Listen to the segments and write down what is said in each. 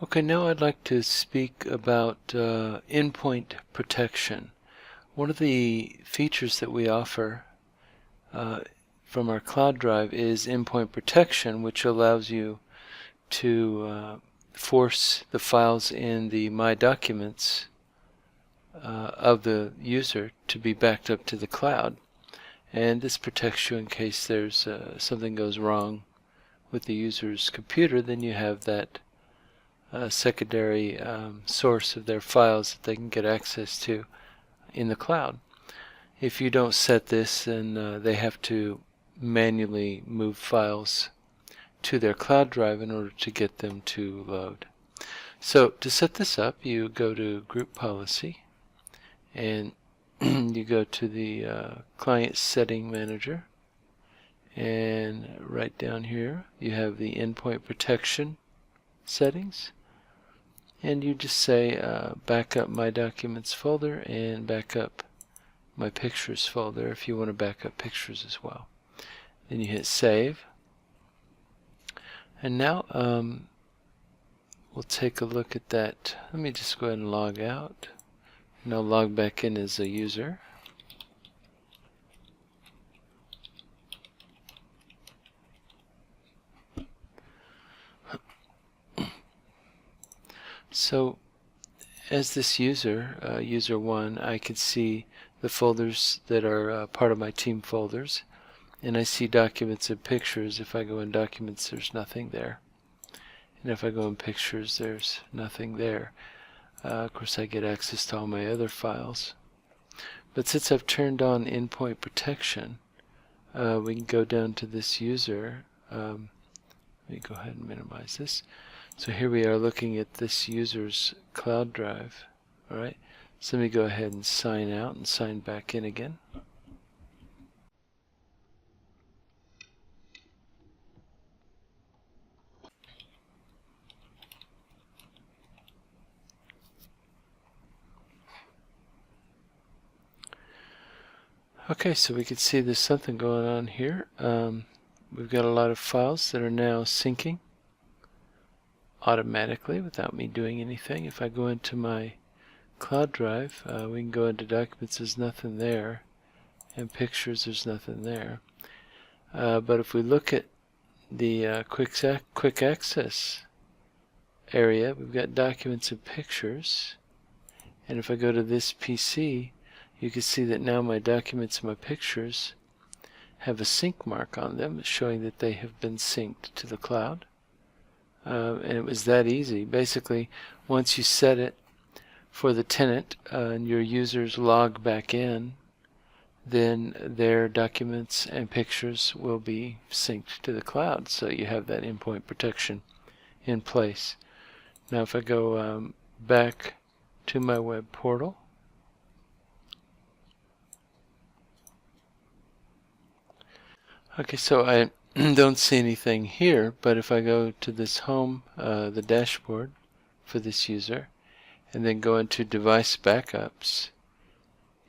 Okay, now I'd like to speak about endpoint protection. One of the features that we offer from our cloud drive is endpoint protection, which allows you to force the files in the My Documents of the user to be backed up to the cloud. And this protects you in case there's something goes wrong with the user's computer. Then you have that secondary source of their files that they can get access to in the cloud. If you don't set this, then they have to manually move files to their cloud drive in order to get them to load. So to set this up, you go to Group Policy and you go to the Client Setting Manager, and right down here you have the Endpoint Protection settings, and you just say backup My Documents folder and backup My Pictures folder if you want to back up pictures as well. Then you hit Save, and now we'll take a look at that. Let me just go ahead and log out, and I'll log back in as a user. So as this user, user 1, I can see the folders that are part of my team folders, and I see documents and pictures. If I go in documents, there's nothing there, and if I go in pictures, there's nothing there. Of course, I get access to all my other files, but since I've turned on endpoint protection, we can go down to this user. Let me go ahead and minimize this. So here we are looking at this user's cloud drive. Alright, so let me go ahead and sign out and sign back in again. Okay, so we can see there's something going on here. We've got a lot of files that are now syncing automatically without me doing anything. If I go into my cloud drive, we can go into documents, there's nothing there, and pictures, there's nothing there. But if we look at the quick access area, we've got documents and pictures, and if I go to this PC, you can see that now my documents and my pictures have a sync mark on them showing that they have been synced to the cloud. And it was that easy. Basically, once you set it for the tenant and your users log back in, then their documents and pictures will be synced to the cloud. So you have that endpoint protection in place. Now if I go back to my web portal, okay, so I don't see anything here, but if I go to this home, the dashboard for this user, and then go into device backups,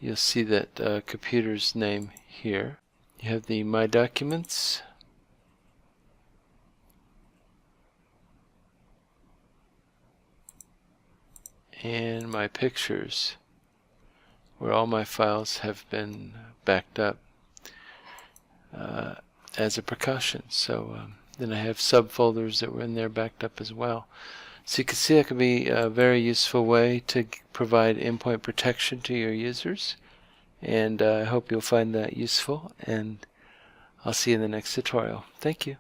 you'll see that computer's name here. You have the My Documents, and My Pictures, where all my files have been backed up as a precaution. So then I have subfolders that were in there backed up as well. So you can see that can be a very useful way to provide endpoint protection to your users, and I hope you'll find that useful, and I'll see you in the next tutorial. Thank you.